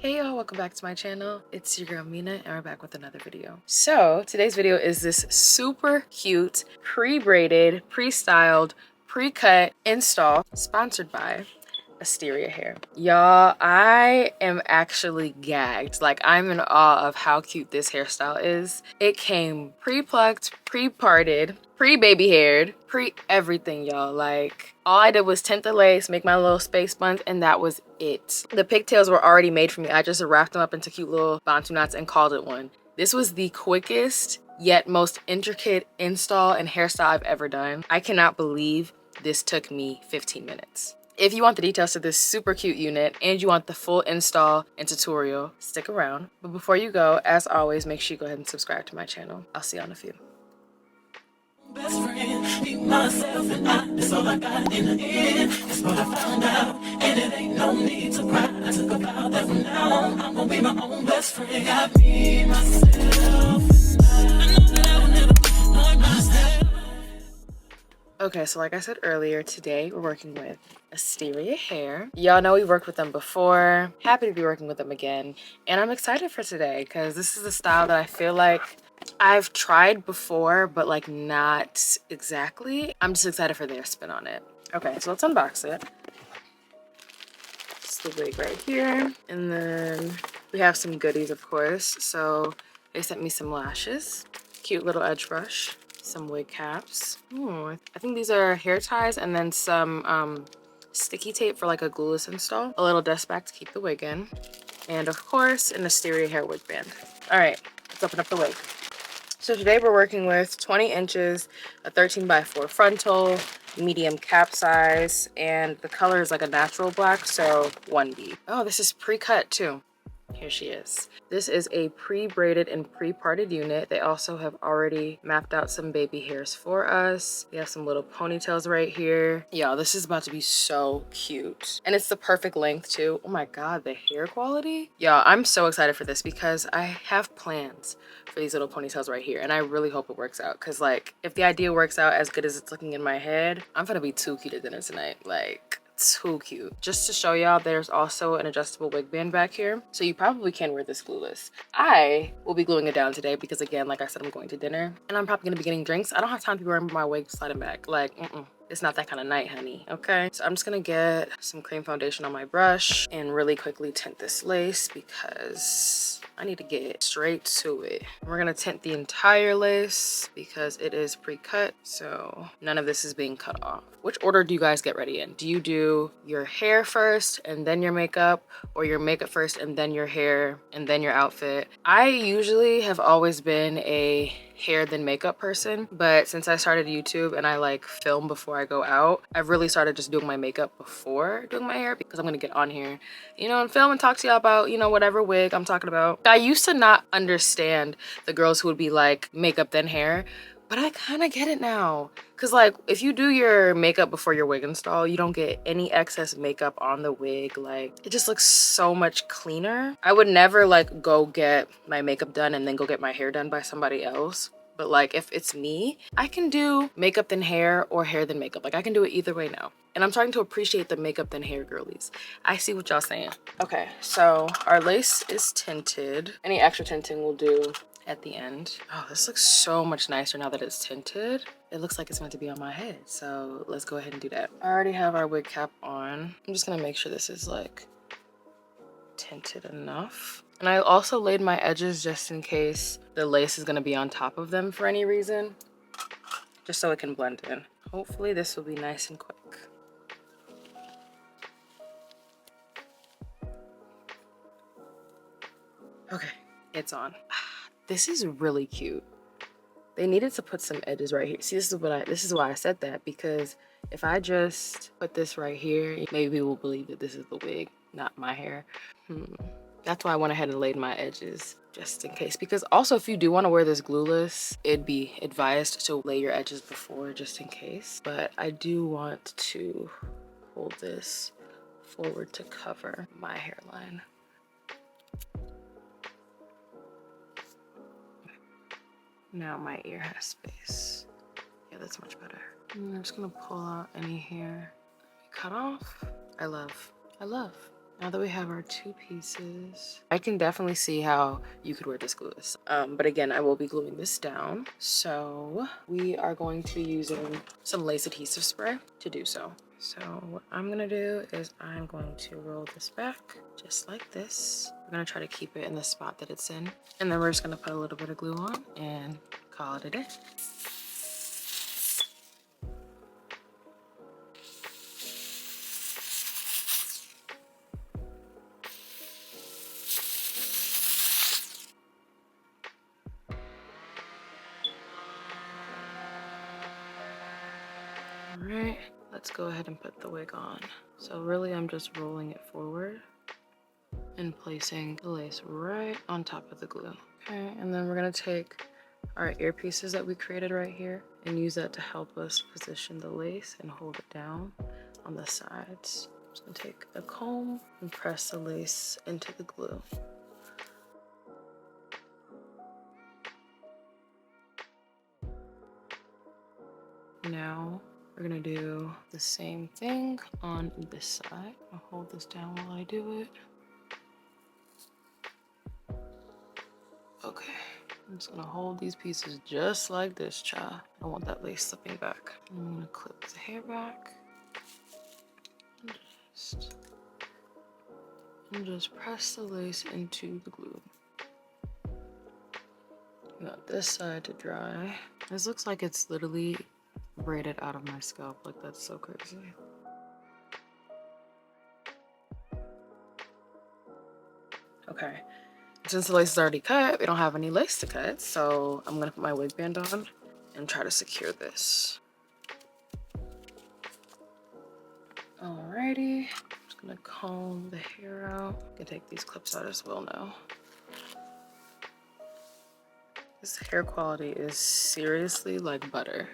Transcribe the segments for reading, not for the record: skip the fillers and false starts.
Hey y'all, welcome back to my channel. It's your girl Mina and we're back with another video. So today's video is this super cute, pre-braided, pre-styled, pre-cut install sponsored by Asteria Hair. Y'all, I am actually gagged. Like, I'm in awe of how cute this hairstyle is. It came pre-plucked, pre-parted, pre-baby haired, pre-everything, y'all. Like, all I did was tint the lace, make my little space buns, and that was it. The pigtails were already made for me. I just wrapped them up into cute little bantu knots and called it one. This was the quickest yet most intricate install and hairstyle I've ever done. I cannot believe this took me 15 minutes. If you want the details to this super cute unit and you want the full install and tutorial, stick around. But before you go, as always, make sure you go ahead and subscribe to my channel. I'll see you on a few. Best friend, be myself and that's all I got in the end. That's what I found out, and it ain't no need to cry. I took a vow that from now on, I'm gonna be my own best friend. Got me, myself, and I know that I will never disappoint myself. Okay, so like I said earlier, today we're working with Asteria Hair. Y'all know we worked with them before. Happy to be working with them again. And I'm excited for today because this is a style that I feel like I've tried before, but like not exactly. I'm just excited for their spin on it. Okay, so let's unbox it. It's the wig right here. And then we have some goodies, of course. So they sent me some lashes, cute little edge brush, some wig caps. Ooh, I think these are hair ties, and then some sticky tape for like a glueless install, a little dust bag to keep the wig in, and of course an Asteria hair wig band. All right, let's open up the wig. So today we're working with 20 inches, a 13x4 frontal, medium cap size, and the color is like a natural black, so 1B. Oh, this is pre-cut too. Here she is. This is a pre-braided and pre-parted unit. They also have already mapped out some baby hairs for us. We have some little ponytails right here. Y'all, this is about to be so cute. And it's the perfect length too. Oh my God, the hair quality. Y'all, I'm so excited for this because I have plans for these little ponytails right here. And I really hope it works out. Cause like, if the idea works out as good as it's looking in my head, I'm gonna be too cute at dinner tonight. Like, too cute. Just to show y'all, there's also an adjustable wig band back here, so you probably can wear this glueless. I will be gluing it down today because, again, like I said, I'm going to dinner and I'm probably gonna be getting drinks. I don't have time to be wearing my wig sliding back. Like, it's not that kind of night, honey. Okay, so I'm just gonna get some cream foundation on my brush and really quickly tint this lace because I need to get straight to it. We're gonna tint the entire lace because it is pre-cut, so none of this is being cut off. Which order do you guys get ready in? Do you do your hair first and then your makeup, or your makeup first and then your hair and then your outfit? I usually have always been a hair then makeup person, but since I started YouTube and I like film before I go out, I've really started just doing my makeup before doing my hair because I'm gonna get on here, you know, and film and talk to y'all about, you know, whatever wig I'm talking about. I used to not understand the girls who would be like makeup then hair, but I kind of get it now. Cause like, if you do your makeup before your wig install, you don't get any excess makeup on the wig. Like, it just looks so much cleaner. I would never like go get my makeup done and then go get my hair done by somebody else. But like, if it's me, I can do makeup then hair or hair then makeup. Like, I can do it either way now. And I'm starting to appreciate the makeup then hair girlies. I see what y'all saying. Okay, so our lace is tinted. Any extra tinting will do at the end. Oh, this looks so much nicer now that it's tinted. It looks like it's meant to be on my head. So let's go ahead and do that. I already have our wig cap on. I'm just gonna make sure this is like tinted enough. And I also laid my edges just in case the lace is gonna be on top of them for any reason, just so it can blend in. Hopefully this will be nice and quick. Okay, it's on. This is really cute. They needed to put some edges right here. See, this is why I said that, because if I just put this right here, maybe people will believe that this is the wig, not my hair. That's why I went ahead and laid my edges just in case. Because also, if you do want to wear this glueless, it'd be advised to lay your edges before just in case. But I do want to hold this forward to cover my hairline. Now my ear has space. Yeah, that's much better. And I'm just gonna pull out any hair cut off. I love Now that we have our 2 pieces, I can definitely see how you could wear this glueless. But again, I will be gluing this down. So we are going to be using some lace adhesive spray to do so. So what I'm gonna do is I'm going to roll this back just like this. We're gonna try to keep it in the spot that it's in. And then we're just gonna put a little bit of glue on and call it a day. All right, let's go ahead and put the wig on. So really I'm just rolling it forward and placing the lace right on top of the glue. Okay, and then we're gonna take our earpieces that we created right here and use that to help us position the lace and hold it down on the sides. I'm just gonna take a comb and press the lace into the glue. Now we're gonna do the same thing on this side. I'll hold this down while I do it. Okay, I'm just gonna hold these pieces just like this, child. I don't want that lace slipping back. I'm gonna clip the hair back. And just press the lace into the glue. We got this side to dry. This looks like it's literally braided out of my scalp. Like, that's so crazy. Okay, since the lace is already cut, we don't have any lace to cut, so I'm gonna put my wig band on and try to secure this. Alrighty, I'm just gonna comb the hair out. I can take these clips out as well now. This hair quality is seriously like butter.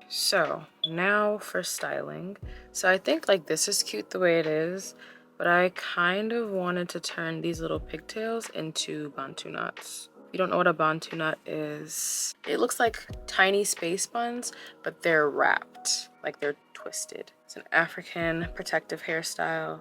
So now for styling. So I think like this is cute the way it is, but I kind of wanted to turn these little pigtails into bantu knots. If you don't know what a bantu knot is, it looks like tiny space buns, but they're wrapped, like they're twisted. It's an African protective hairstyle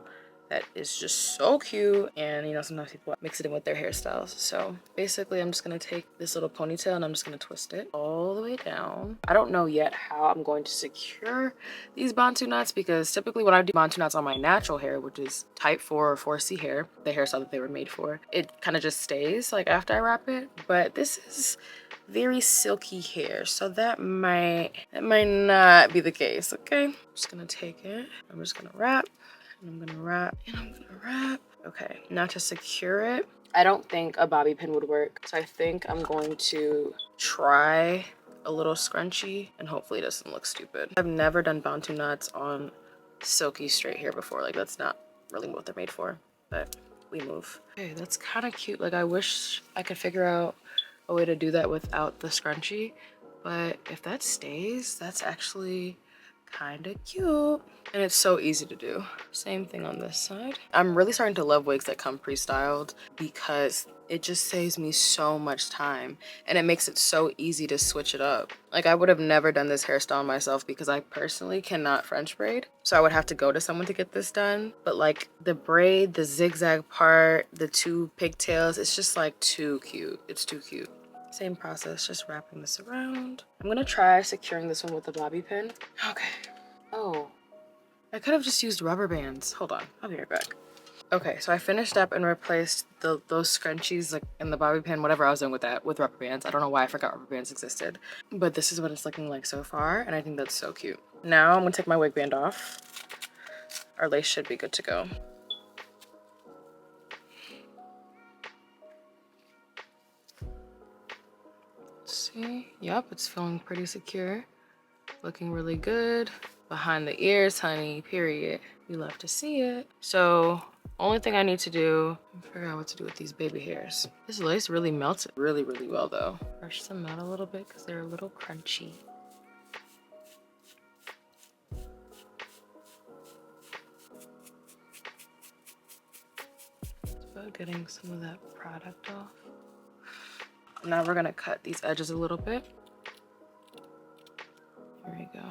that is just so cute, and you know, sometimes people mix it in with their hairstyles. So basically I'm just gonna take this little ponytail and I'm just gonna twist it all the way down. I don't know yet how I'm going to secure these bantu knots, because typically when I do bantu knots on my natural hair, which is type 4 or 4C hair, the hairstyle that they were made for, it kind of just stays like after I wrap it. But this is very silky hair, so that might not be the case. Okay, I'm just gonna take it, I'm just gonna wrap, and I'm gonna wrap, and I'm gonna wrap. Okay, now to secure it, I don't think a bobby pin would work, so I think I'm going to try a little scrunchie, and hopefully it doesn't look stupid. I've never done bantu knots on silky straight hair before. Like, that's not really what they're made for, but we move. Okay, that's kind of cute. Like, I wish I could figure out a way to do that without the scrunchie, but if that stays, that's actually kind of cute, and it's so easy to do. Same thing on this side. I'm really starting to love wigs that come pre-styled, because it just saves me so much time, and it makes it so easy to switch it up. Like, I would have never done this hairstyle myself because I personally cannot French braid, so I would have to go to someone to get this done. But like the braid, the zigzag part, the 2 pigtails, it's just like too cute. It's too cute. Same process, just wrapping this around. I'm gonna try securing this one with a bobby pin. Okay. Oh, I could have just used rubber bands. Hold on, I'll be right back. Okay, so I finished up and replaced those scrunchies like in the bobby pin, whatever I was doing with that, with rubber bands. I don't know why I forgot rubber bands existed, but this is what it's looking like so far, and I think that's so cute. Now I'm gonna take my wig band off. Our lace should be good to go. See, yep, it's feeling pretty secure, looking really good. Behind the ears, honey, period. You love to see it. So only thing I need to do, figure out what to do with these baby hairs. This lace really melts it really, really well though. Brush them out a little bit because they're a little crunchy. It's about getting some of that product off. Now we're gonna cut these edges a little bit. Here we go.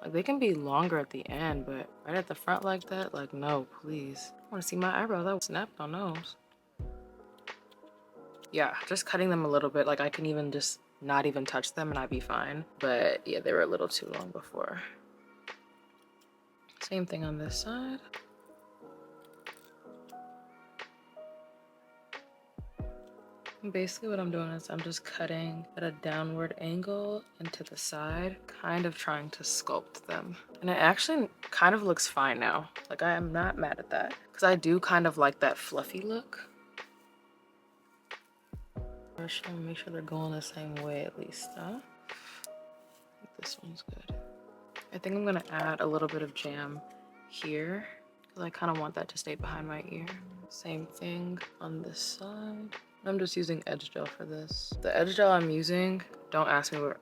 Like, they can be longer at the end, but right at the front like that, like, no, please. I want to see my eyebrows. I snapped on those. Yeah, just cutting them a little bit. Like, I can even just not even touch them and I'd be fine. But yeah, they were a little too long before. Same thing on this side. And basically what I'm doing is I'm just cutting at a downward angle and to the side, kind of trying to sculpt them. And it actually kind of looks fine now. Like, I am not mad at that because I do kind of like that fluffy look. I'm just trying to make sure they're going the same way at least, huh? I think this one's good. I think I'm gonna add a little bit of jam here because I kind of want that to stay behind my ear. Same thing on this side. I'm just using edge gel for this. The edge gel I'm using, don't ask me where,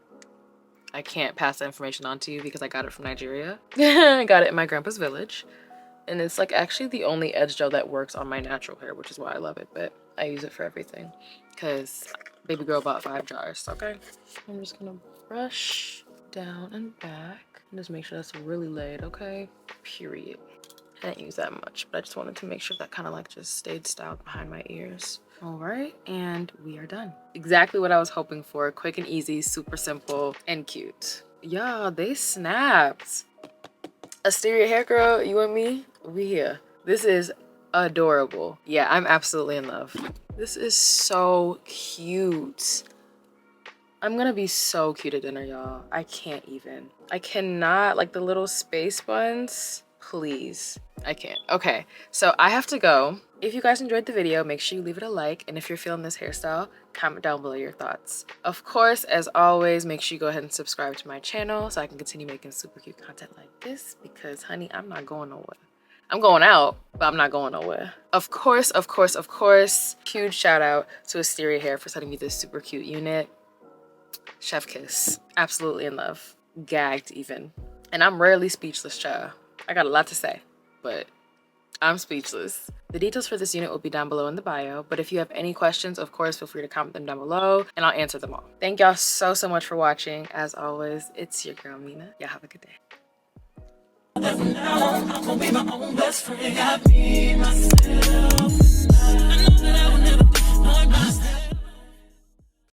I can't pass the information on to you because I got it from Nigeria. I got it in my grandpa's village. And it's like actually the only edge gel that works on my natural hair, which is why I love it, but I use it for everything because baby girl bought 5 jars, okay? I'm just gonna brush down and back and just make sure that's really laid, okay? Period. I didn't use that much, but I just wanted to make sure that kind of like just stayed styled behind my ears. All right, and we are done. Exactly what I was hoping for. Quick and easy, super simple, and cute. Yeah, they snapped. Asteria Hair girl, you and me, we here. This is adorable. Yeah, I'm absolutely in love. This is so cute. I'm gonna be so cute at dinner, y'all. I can't even. I cannot, like the little space buns, please. I can't. Okay, so I have to go. If you guys enjoyed the video, make sure you leave it a like. And if you're feeling this hairstyle, comment down below your thoughts. Of course, as always, make sure you go ahead and subscribe to my channel so I can continue making super cute content like this because, honey, I'm not going nowhere. I'm going out, but I'm not going nowhere. Of course, of course, of course, huge shout out to Asteria Hair for sending me this super cute unit. Chef kiss. Absolutely in love. Gagged even. And I'm rarely speechless, child. I got a lot to say, but I'm speechless. The details for this unit will be down below in the bio, but if you have any questions, of course, feel free to comment them down below and I'll answer them all. Thank y'all so much for watching. As always, it's your girl, Mina. Y'all have a good day. From now on, I'm gonna be my own best friend. Got me, myself, and I know that I will